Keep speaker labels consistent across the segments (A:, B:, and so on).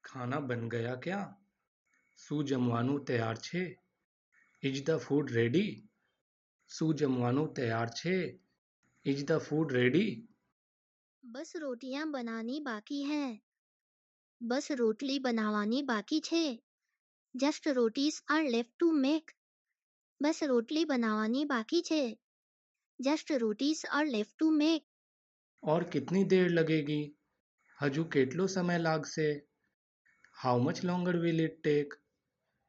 A: ખાના બન ગયા ક્યાં? શું જમવાનું તૈયાર છે? Is the food ready? શું જમવાનું તૈયાર છે? Is the food ready?
B: બસ રોટિયાં બનાવવાની બાકી હૈ. બસ રોટલી બનાવવાની બાકી છે. Just rotis are left to make. બસ રોટલી બનાવવાની બાકી છે. Just rotis are left to make.
A: और कितनी देर लगेगी? હજુ કેટલો સમય લાગશે? How much longer will it take?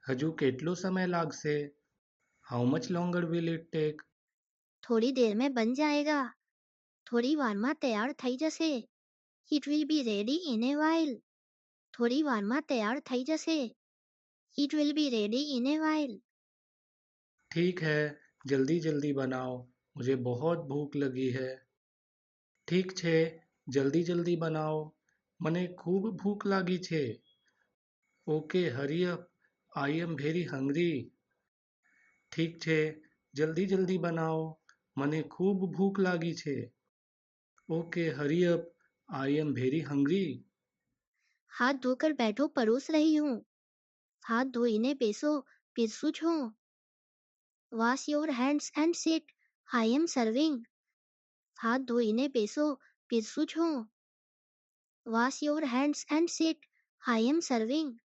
A: હજુ કેટલો સમય લાગશે? How much longer will it take?
B: થોડી દેર મેં બન જાએગા. થોડી વારમાં તૈયાર થઈ જશે. It will be ready in A while. થોડી વારમાં તૈયાર થઈ જશે. It will be ready in A while.
A: ठीक है, जल्दी जल्दी बनाओ, मुझे बहुत भूख लगी है. ઠીક છે, જલ્દી જલ્દી બનાવો, મને ખૂબ ભૂખ લાગી છે. Okay Hari up, I am very hungry. ઠીક છે, જલ્દી જલ્દી બનાવો, મને ખૂબ ભૂખ લાગી છે. Okay Hari up, I am very hungry.
B: હાથ ધોકર બેઠો પરોસ રહી હું. હાથ ધોઈને બેસો પીરસું છું. Wash your hands and sit. I am serving. હાથ ધોઈને બેસો પીરસું છું. Wash your hands and sit. I am serving.